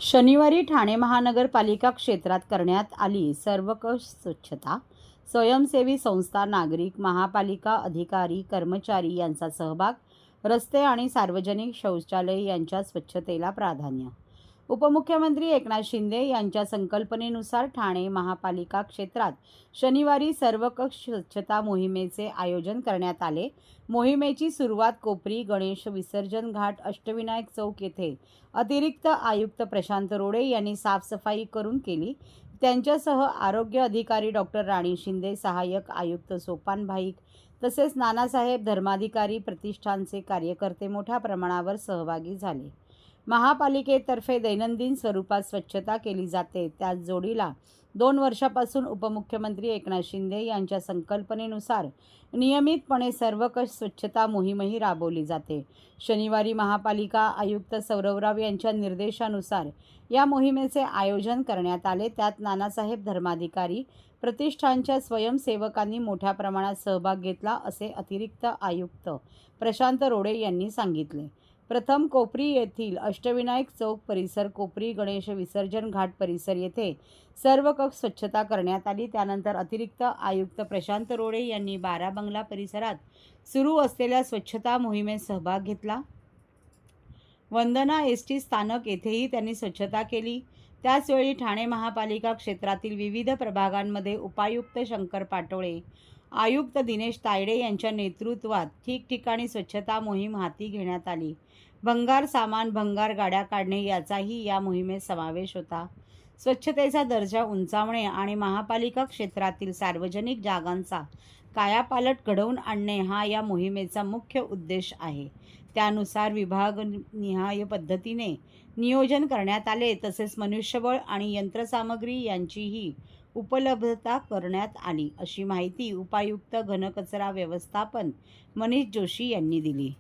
शनिवारी ठाणे महानगरपालिका क्षेत्रात करण्यात आली सर्वंकष स्वच्छता. स्वयंसेवी संस्था, नागरिक, महापालिका अधिकारी, कर्मचारी यांचा सहभाग. रस्ते आणि सार्वजनिक शौचालय यांच्या स्वच्छतेला प्राधान्य. उपमुख्यमंत्री एकनाथ शिंदे यांच्या संकल्पनेनुसार ठाणे महापालिका क्षेत्रात शनिवारी सर्वंकष स्वच्छता मोहिमेचे आयोजन करण्यात आले. मोहिमेची सुरुवात कोपरी गणेश विसर्जन घाट, अष्टविनायक चौक येथे अतिरिक्त आयुक्त प्रशांत रोडे यांनी साफसफाई करून केली. त्यांच्यासह आरोग्य अधिकारी डॉक्टर राणी शिंदे, सहाय्यक आयुक्त सोपान भाईक तसेच नानासाहेब धर्माधिकारी प्रतिष्ठानचे कार्यकर्ते मोठ्या प्रमाणावर सहभागी झाले. महापालिकेतर्फे दैनंदिन स्वरूपात स्वच्छता केली जाते. त्याच जोडीला 2 वर्षापासून उपमुख्यमंत्री एकनाथ शिंदे यांच्या संकल्पनेनुसार नियमितपणे सर्वंकष स्वच्छता मोहीमही राबवली जाते. शनिवारी महापालिका आयुक्त सौरवराव यांच्या निर्देशानुसार या मोहिमेचे आयोजन करण्यात आले. त्यात नानासाहेब धर्माधिकारी प्रतिष्ठानच्या स्वयंसेवकांनी मोठ्या प्रमाणात सहभाग घेतला, असे अतिरिक्त आयुक्त प्रशांत रोडे यांनी सांगितले. प्रथम कोपरी येथील अष्टविनायक चौक परिसर, कोपरी गणेश विसर्जन घाट परिसर येथे सर्वंकष स्वच्छता करण्यात आली. त्यानंतर अतिरिक्त आयुक्त प्रशांत रोडे यांनी 12 बंगला परिसरात सुरू असलेल्या स्वच्छता मोहिमेत सहभाग घेतला. वंदना एसटी स्थानक येथेही त्यांनी स्वच्छता केली. त्याचवेळी ठाणे महापालिका क्षेत्रातील विविध प्रभागांमध्ये उपायुक्त शंकर पाटोळे, आयुक्त दिनेश तायडे यांच्या नेतृत्वात ठिकठिकाणी स्वच्छता मोहीम हाती घेण्यात आली. भंगार सामान, भंगार गाड्या काढणे याचाही या मोहिमेत समावेश होता. स्वच्छतेचा दर्जा उंचावणे आणि महापालिका क्षेत्रातील सार्वजनिक जागांचा कायापालट घडवून आणणे हा या मोहिमेचा मुख्य उद्देश आहे. त्यानुसार विभागनिहाय पद्धतीने नियोजन करण्यात आले. तसेच मनुष्यबळ आणि यंत्रसामग्री यांचीही उपलब्धता करण्यात आली, अशी माहिती उपायुक्त घनकचरा व्यवस्थापन मनीष जोशी यांनी दिली.